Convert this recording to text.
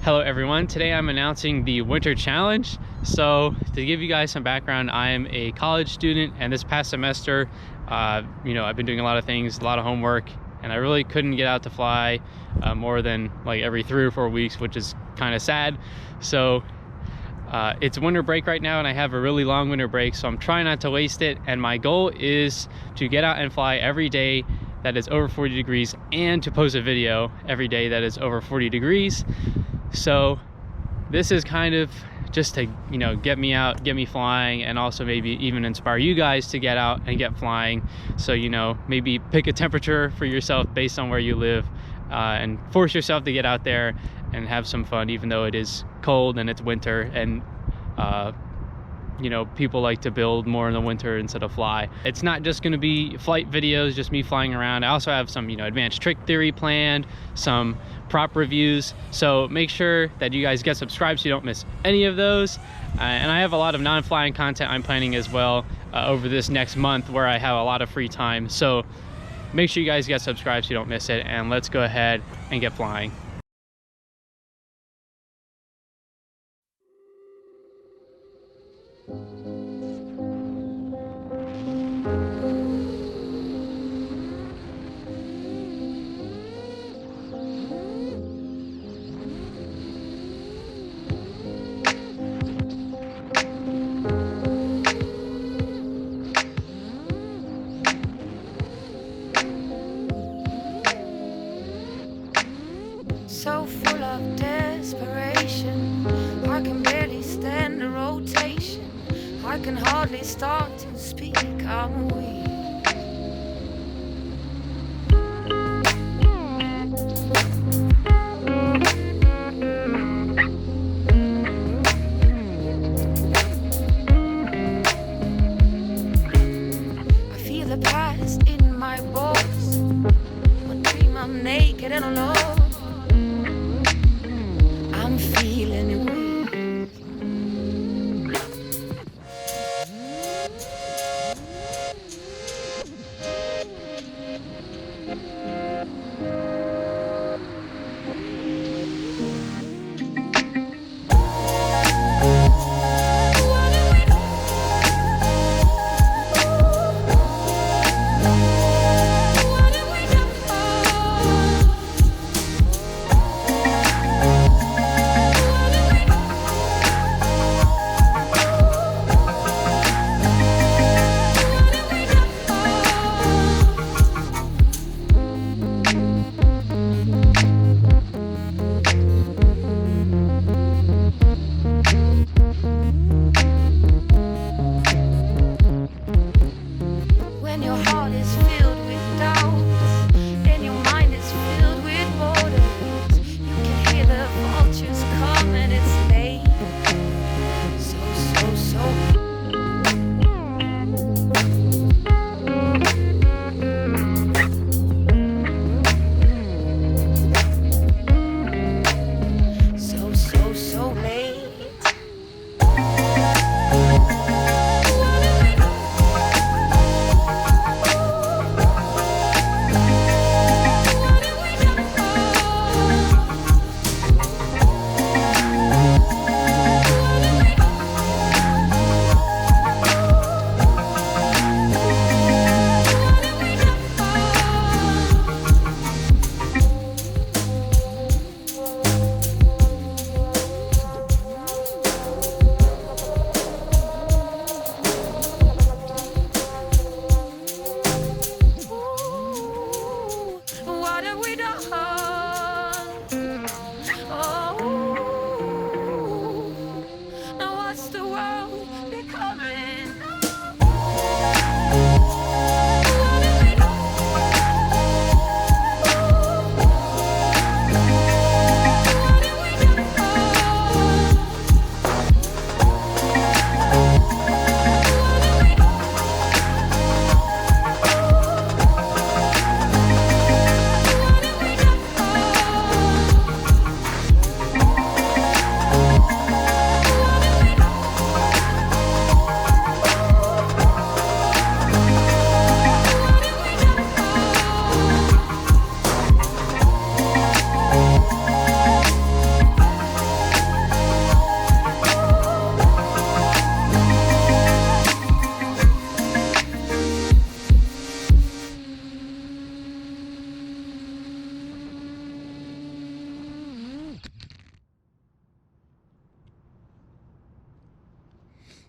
Hello everyone, today I'm announcing the winter challenge. So to give you guys some background, I am a college student, and this past semester, I've been doing a lot of things, a lot of homework, and I really couldn't get out to fly more than like every 3 or 4 weeks, which is kind of sad. So it's winter break right now, and I have a really long winter break, so I'm trying not to waste it. And my goal is to get out and fly every day that is over 40 degrees and to post a video every day that is over 40 degrees. So this is kind of just to, get me out, get me flying, and also maybe even inspire you guys to get out and get flying. So, maybe pick a temperature for yourself based on where you live, and force yourself to get out there and have some fun, even though it is cold and it's winter. And people like to build more in the winter instead of fly. It's not just going to be flight videos, just me flying around. I also have some, advanced trick theory planned, some prop reviews. So make sure that you guys get subscribed so you don't miss any of those. And I have a lot of non-flying content I'm planning as well over this next month, where I have a lot of free time. So make sure you guys get subscribed so you don't miss it. And let's go ahead and get flying. So full of desperation, I can barely stand the rotation. I can hardly start to speak, I'm weak. I feel the past in my bones. I dream I'm naked and alone. I'm feeling it.